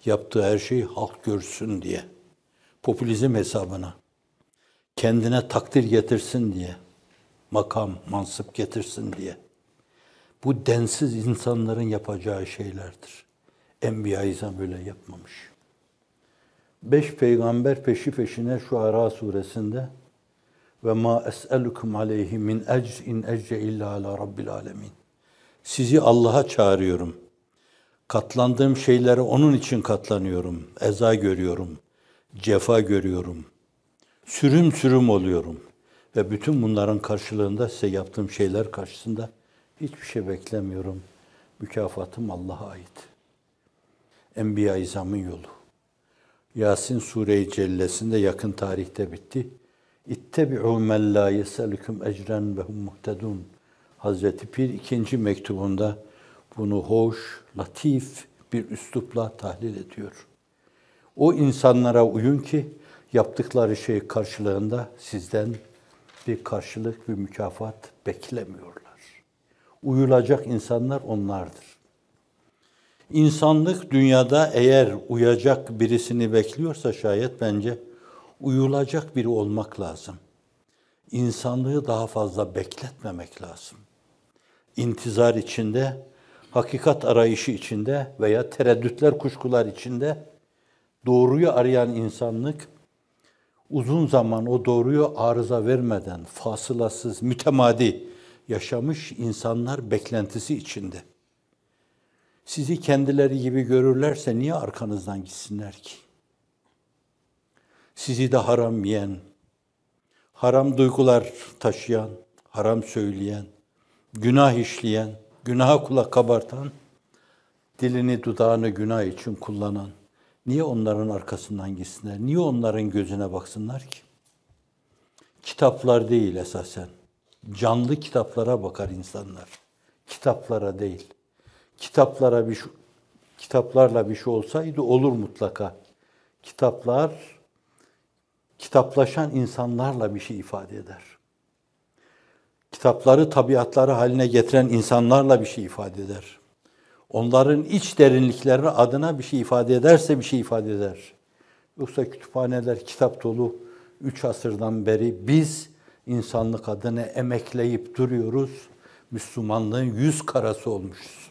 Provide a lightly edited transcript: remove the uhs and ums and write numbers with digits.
Yaptığı her şeyi halk görsün diye. Popülizm hesabına. Kendine takdir getirsin diye. Makam, mansıp getirsin diye. Bu densiz insanların yapacağı şeylerdir. Enbiya-i İzam böyle yapmamış. 5 peygamber peşi peşine Şuara suresinde ve ma es'elukum aleyhi min ecr in ecre illa ala rabbil alemin. Sizi Allah'a çağırıyorum. Katlandığım şeylere onun için katlanıyorum. Eza görüyorum. Cefa görüyorum. Sürüm sürüm oluyorum. Ve bütün bunların karşılığında size yaptığım şeyler karşısında hiçbir şey beklemiyorum. Mükafatım Allah'a ait. Enbiya-i İzam'ın yolu. Yasin Sure-i Cellesi'nde yakın tarihte bitti. İttebi'u men la yeselukum ecren ve hum muhtedun. Hazreti Pir 2. mektubunda bunu hoş, latif bir üslupla tahlil ediyor. O insanlara uyun ki yaptıkları şey karşılığında sizden bir karşılık, bir mükafat beklemiyorlar. Uyulacak insanlar onlardır. İnsanlık dünyada eğer uyacak birisini bekliyorsa şayet bence uyulacak biri olmak lazım. İnsanlığı daha fazla bekletmemek lazım. İntizar içinde, hakikat arayışı içinde veya tereddütler, kuşkular içinde doğruyu arayan insanlık uzun zaman o doğruyu arıza vermeden, fasılasız, mütemadi yaşamış insanlar beklentisi içinde. Sizi kendileri gibi görürlerse niye arkanızdan gitsinler ki? Sizi de haram yiyen, haram duygular taşıyan, haram söyleyen, günah işleyen, günaha kulak kabartan, dilini dudağını günah için kullanan, niye onların arkasından gitsinler? Niye onların gözüne baksınlar ki? Kitaplar değil esasen. Canlı kitaplara bakar insanlar. Kitaplara değil. Kitaplarla bir şey olsaydı olur mutlaka. Kitaplar, kitaplaşan insanlarla bir şey ifade eder. Kitapları tabiatları haline getiren insanlarla bir şey ifade eder. Onların iç derinlikleri adına bir şey ifade ederse bir şey ifade eder. Yoksa kütüphaneler kitap dolu 3 asırdan beri biz insanlık adına emekleyip duruyoruz. Müslümanlığın yüz karası olmuşuz.